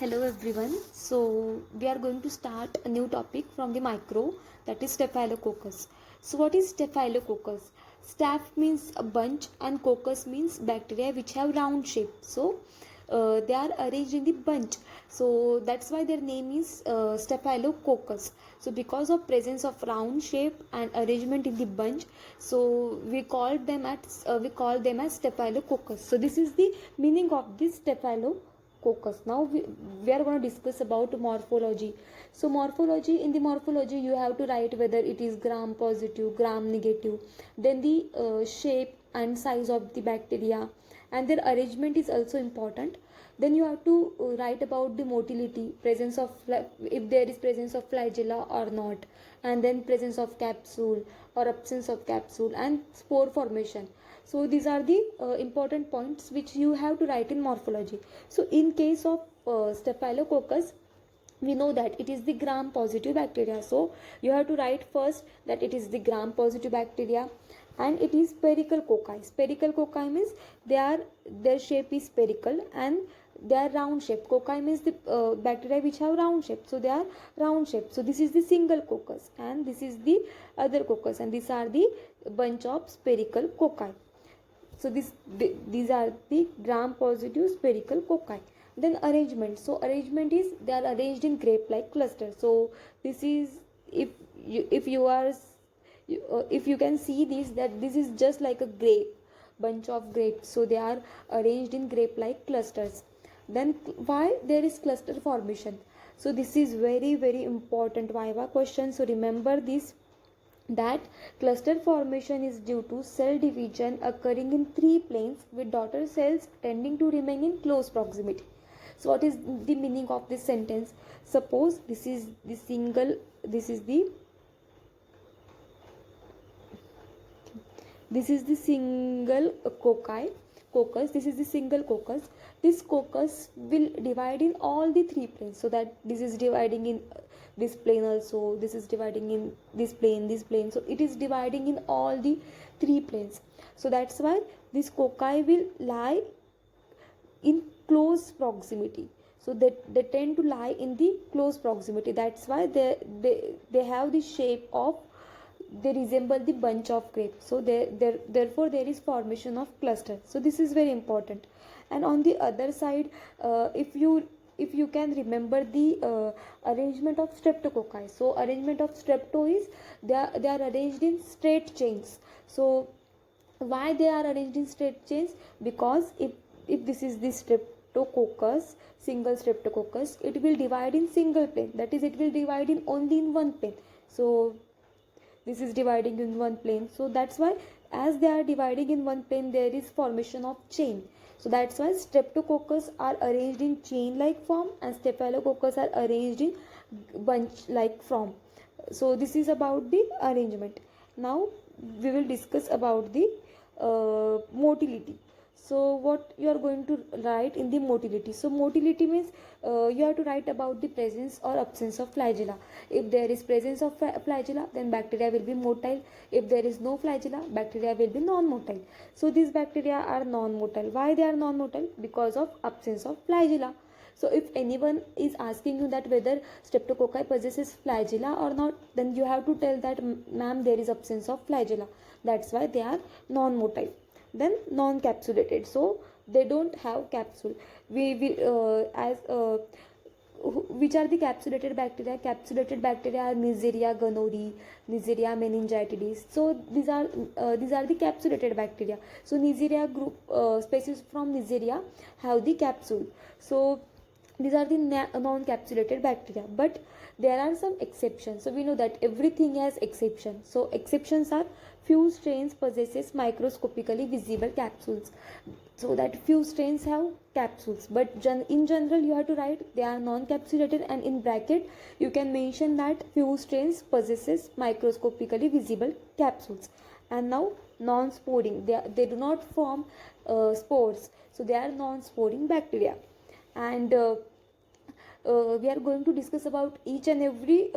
Hello everyone. So we are going to start a new topic from the micro, that is Staphylococcus. So what is Staphylococcus? Staph means a bunch and coccus means bacteria which have round shape. So they are arranged in the bunch. So that's why their name is Staphylococcus. So because of presence of round shape and arrangement in the bunch, so we call them as Staphylococcus. So this is the meaning of this Staphylococcus. Now we are going to discuss about morphology. So in the morphology you have to write whether it is gram positive, gram negative, then the shape and size of the bacteria, and their arrangement is also important. Then you have to write about the motility, presence of if there is presence of flagella or not, and then presence of capsule or absence of capsule, and spore formation. So these are the important points which you have to write in morphology. So in case of staphylococcus, we know that it is the gram positive bacteria. So you have to write first that it is the gram positive bacteria, and it is spherical cocci. Spherical cocci means their shape is spherical and they are round shape. Cocci means the bacteria which have round shape, so they are round shape. So this is the single coccus and this is the other coccus, and these are the bunch of spherical cocci. So these are the gram positive spherical cocci. Then arrangement. So arrangement is they are arranged in grape like cluster. So this is, if you can see this, that this is just like a grape, bunch of grapes. So they are arranged in grape like clusters. Then why there is cluster formation? So this is very important viva question. So remember this, that cluster formation is due to cell division occurring in three planes with daughter cells tending to remain in close proximity. So what is the meaning of this sentence? Suppose this is the single coccus. This is the single coccus. This coccus will divide in all the three planes, so that this is dividing in this plane also, this is dividing in this plane. So it is dividing in all the three planes. So that's why this cocci will lie in close proximity. So they tend to lie in the close proximity. That's why they have the shape of, they resemble the bunch of grapes. So therefore there is formation of cluster. So this is very important. And on the other side, if you can remember the arrangement of streptococci. So arrangement of strepto is they are arranged in straight chains. So why they are arranged in straight chains? Because if this is the streptococcus, single streptococcus, it will divide in single plane, that is it will divide in only in one plane. So this is dividing in one plane. So that's why, as they are dividing in one plane, there is formation of chain. So that's why streptococcus are arranged in chain like form and staphylococcus are arranged in bunch like form. So this is about the arrangement. Now we will discuss about the motility. So what you are going to write in the motility? So motility means you have to write about the presence or absence of flagella. If there is presence of flagella, then bacteria will be motile. If there is no flagella, bacteria will be non-motile. So these bacteria are non-motile. Why they are non-motile? Because of absence of flagella. So if anyone is asking you that whether streptococci possesses flagella or not, then you have to tell that, ma'am, there is absence of flagella. That's why they are non-motile. Then non-capsulated, so they don't have capsule. Which are the capsulated bacteria? Capsulated bacteria are Neisseria gonorrhoeae, Neisseria meningitidis. So these are the capsulated bacteria. So Neisseria group, species from Neisseria have the capsule. So these are the non-capsulated bacteria, but there are some exceptions. So we know that everything has exception. So exceptions are, few strains possesses microscopically visible capsules. So that few strains have capsules, but in general you have to write they are non-capsulated, and in bracket you can mention that few strains possesses microscopically visible capsules. And now non-sporing, they do not form spores, so they are non-sporing bacteria. And we are going to discuss about each and every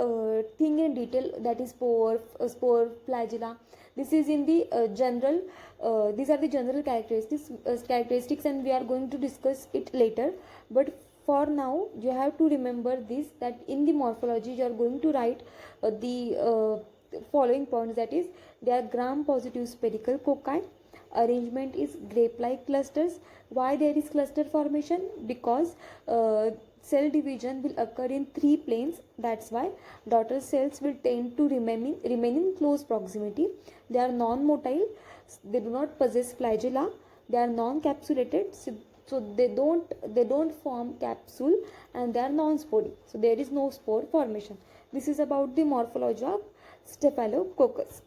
thing in detail, that is spore, flagella. This is in the general, these are the general characteristics, and we are going to discuss it later. But for now you have to remember this, that in the morphology you are going to write the following points, that is they are gram positive spherical cocci. Arrangement is grape like clusters. Why there is cluster formation? Because cell division will occur in 3 planes. That's why daughter cells will tend to remain in close proximity. They are non-motile, they do not possess flagella, they are non-capsulated, so they don't form capsule, and they are non-spory, so there is no spore formation. This is about the morphology of Staphylococcus.